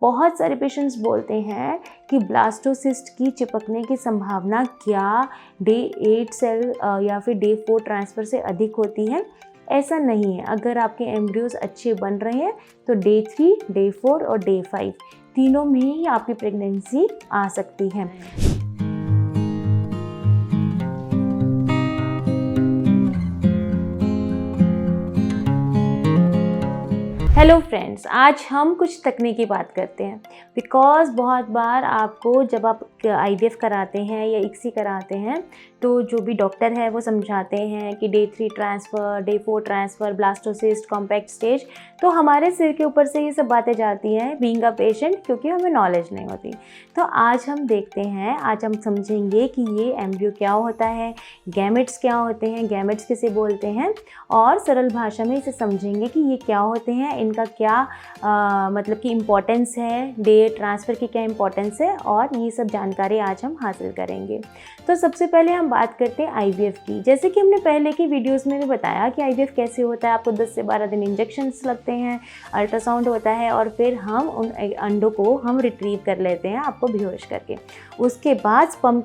बहुत सारे पेशेंट्स बोलते हैं कि ब्लास्टोसिस्ट की चिपकने की संभावना क्या डे 8 सेल या फिर डे 4 ट्रांसफ़र से अधिक होती है। ऐसा नहीं है। अगर आपके एम्ब्रियोज अच्छे बन रहे हैं तो डे 3, डे 4 और डे 5 तीनों में ही आपकी प्रेगनेंसी आ सकती है। हेलो फ्रेंड्स, आज हम कुछ तकनीकी बात करते हैं। बिकॉज़ बहुत बार आपको जब आप आईवीएफ कराते हैं या इक्सी कराते हैं तो जो भी डॉक्टर है वो समझाते हैं कि day 3 transfer, day 4 transfer, blastocyst, compact stage, तो हमारे सिर के ऊपर से ये सब बातें जाती हैं बीइंग अ पेशेंट, क्योंकि हमें नॉलेज नहीं होती। तो आज हम देखते हैं, आज हम समझेंगे कि ये एम्ब्रियो क्या होता है, गैमेट्स क्या होते हैं, गैमेट्स किसे बोलते हैं, और सरल भाषा में इसे समझेंगे कि ये क्या होते हैं, इनका क्या मतलब कि इम्पोर्टेंस है, डे ट्रांसफ़र की क्या इम्पोर्टेंस है, और ये सब जानकारी आज हम हासिल करेंगे। तो सबसे पहले हम बात करते हैं आईवीएफ की। जैसे कि हमने पहले की वीडियोस में भी बताया कि आईवीएफ कैसे होता है। आपको 10 से 12 दिन इंजेक्शन्स लगते हैं, अल्ट्रासाउंड होता है और फिर हम उन अंडों को हम रिट्रीव कर लेते हैं आपको बेहोश करके। उसके बाद स्पर्म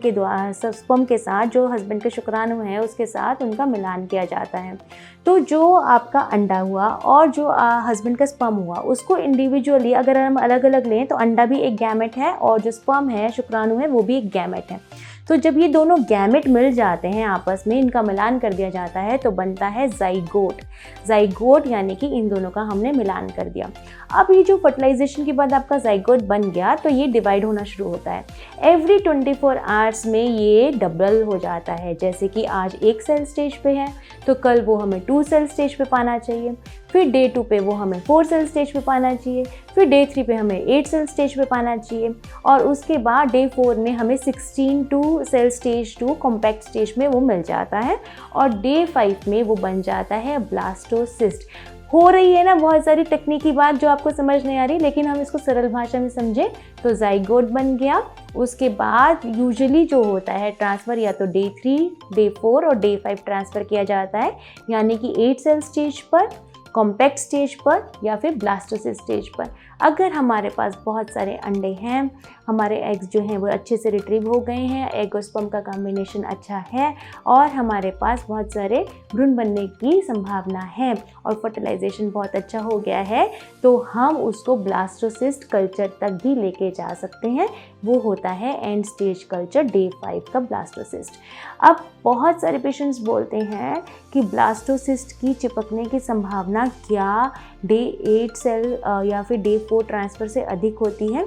के साथ जो हस्बैंड के शुक्राणु हैं उसके साथ उनका मिलान किया जाता है। तो जो आपका अंडा हुआ और जो हस्बैंड का स्पर्म हुआ उसको इंडिविजुअली अगर हम अलग अलग लें तो अंडा भी एक गैमेट है और जो स्पर्म है, शुक्राणु है, वो भी एक गैमेट है। तो जब ये दोनों गैमेट मिल जाते हैं आपस में, इनका मिलान कर दिया जाता है तो बनता है जाइगोट। जाइगोट यानी कि इन दोनों का हमने मिलान कर दिया। अब ये जो फर्टिलाइजेशन के बाद आपका जाइगोट बन गया तो ये डिवाइड होना शुरू होता है। एवरी 24 आवर्स में ये डबल हो जाता है। जैसे कि आज 1 सेल स्टेज पे है तो कल वो हमें 2 सेल स्टेज पे पाना चाहिए, फिर डे 2 पे वो हमें 4 सेल स्टेज पे पाना चाहिए, फिर डे 3 पे हमें 8 सेल स्टेज पे पाना चाहिए, और उसके बाद डे 4 में हमें 16 to cell stage 2 compact stage में वो मिल जाता है, और डे 5 में वो बन जाता है ब्लास्टोसिस्ट। हो रही है ना बहुत सारी तकनीकी बात जो आपको समझ नहीं आ रही, लेकिन हम इसको सरल भाषा में समझें तो जाइगोट बन गया। उसके बाद यूजुअली जो होता है ट्रांसफ़र या तो डे 3, डे 4 और डे 5 ट्रांसफ़र किया जाता है, यानी कि 8 सेल स्टेज पर, कॉम्पैक्ट स्टेज पर या फिर ब्लास्टोसिस्ट स्टेज पर। अगर हमारे पास बहुत सारे अंडे हैं, हमारे एग्स जो हैं वो अच्छे से रिट्रीव हो गए हैं, एग और स्पर्म का कॉम्बिनेशन अच्छा है और हमारे पास बहुत सारे भ्रूण बनने की संभावना है और फर्टिलाइजेशन बहुत अच्छा हो गया है, तो हम उसको ब्लास्टोसिस्ट कल्चर तक भी लेके जा सकते हैं। वो होता है एंड स्टेज कल्चर, डे 5 का ब्लास्टोसिस्ट। अब बहुत सारे पेशेंट्स बोलते हैं कि ब्लास्टोसिस्ट की चिपकने की संभावना क्या डे 8 सेल या फिर डे 4 ट्रांसफ़र से अधिक होती है।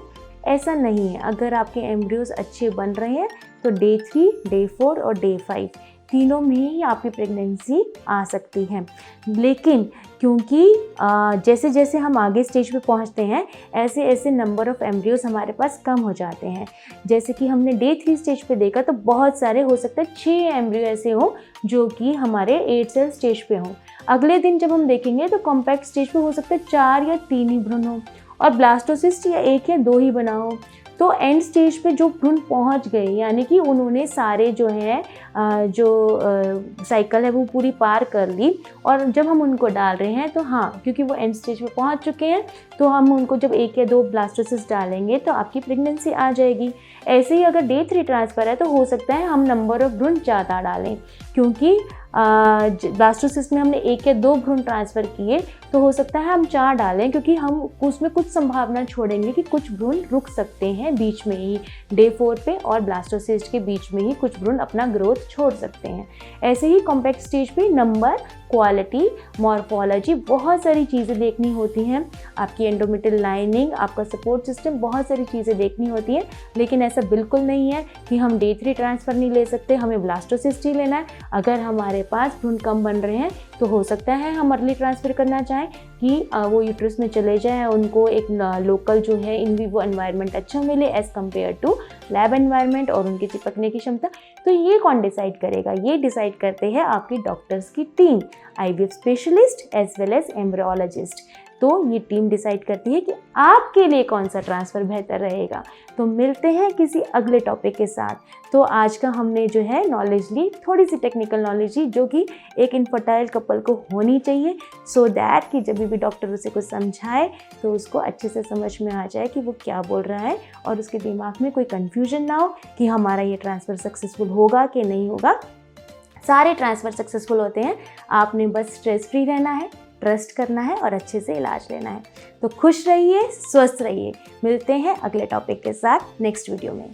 ऐसा नहीं है। अगर आपके एम्ब्रियोज अच्छे बन रहे हैं तो डे 3, डे 4 और डे 5 तीनों में ही आपकी प्रेगनेंसी आ सकती है। लेकिन क्योंकि जैसे जैसे हम आगे स्टेज पे पहुंचते हैं ऐसे ऐसे नंबर ऑफ़ एम्ब्रियोज हमारे पास कम हो जाते हैं। जैसे कि हमने डे 3 स्टेज पे देखा तो बहुत सारे, हो सकता है 6 एम्ब्रियो ऐसे हों जो कि हमारे 8 सेल स्टेज पे हों। अगले दिन जब हम देखेंगे तो कॉम्पैक्ट स्टेज पे हो सकता है 4 या 3 ही भ्रूण हों और ब्लास्टोसिस्ट या 1 या 2 ही बना हो। तो एंड स्टेज पे जो भ्रूण पहुंच गए, यानी कि उन्होंने सारे जो हैं साइकिल है वो पूरी पार कर ली, और जब हम उनको डाल रहे हैं तो हाँ, क्योंकि वो एंड स्टेज पे पहुंच चुके हैं तो हम उनको जब 1 या 2 ब्लास्टोसिस्ट डालेंगे तो आपकी प्रेगनेंसी आ जाएगी। ऐसे ही अगर डे 3 ट्रांसफ़र है तो हो सकता है हम नंबर ऑफ़ भ्रूण ज़्यादा डालें, क्योंकि ब्लास्टोसिस्ट में हमने 1 या 2 भ्रूण ट्रांसफ़र किए तो हो सकता है हम 4 डालें, क्योंकि हम उसमें कुछ संभावना छोड़ेंगे कि कुछ भ्रूण रुक सकते हैं बीच में ही, डे 4 पे और ब्लास्टोसिस्ट के बीच में ही कुछ भ्रूण अपना ग्रोथ छोड़ सकते हैं। ऐसे ही कॉम्पैक्ट स्टेज पे नंबर, क्वालिटी, मॉर्फोलॉजी, बहुत सारी चीज़ें देखनी होती हैं। आपकी एंडोमेट्रियल लाइनिंग, आपका सपोर्ट सिस्टम, बहुत सारी चीज़ें देखनी होती हैं। लेकिन ऐसा बिल्कुल नहीं है कि हम डे 3 ट्रांसफ़र नहीं ले सकते, हमें ब्लास्टोसिस्ट ही लेना है। अगर हमारे पास भ्रूण कम बन रहे हैं तो हो सकता है हम अर्ली ट्रांसफ़र करना चाहें कि वो यूट्रस में चले जाएं, उनको एक लोकल जो है इन विवो एनवायरनमेंट अच्छा मिले as compare to lab environment, और उनकी चिपकने की क्षमता। तो ये कौन डिसाइड करेगा? ये डिसाइड करते हैं आपकी डॉक्टर्स की team, IVF specialist as well as embryologist. तो ये टीम डिसाइड करती है कि आपके लिए कौन सा ट्रांसफ़र बेहतर रहेगा। तो मिलते हैं किसी अगले टॉपिक के साथ। तो आज का हमने जो है नॉलेज ली, थोड़ी सी टेक्निकल नॉलेज ली जो कि एक इनफर्टाइल कपल को होनी चाहिए, सो दैट कि जब भी डॉक्टर उसे कुछ समझाए तो उसको अच्छे से समझ में आ जाए कि वो क्या बोल रहा है और उसके दिमाग में कोई कन्फ्यूजन ना हो कि हमारा ये ट्रांसफ़र सक्सेसफुल होगा कि नहीं होगा। सारे ट्रांसफ़र सक्सेसफुल होते हैं, आपने बस स्ट्रेस फ्री रहना है, ट्रस्ट करना है और अच्छे से इलाज लेना है। तो खुश रहिए, स्वस्थ रहिए। मिलते हैं अगले टॉपिक के साथ नेक्स्ट वीडियो में।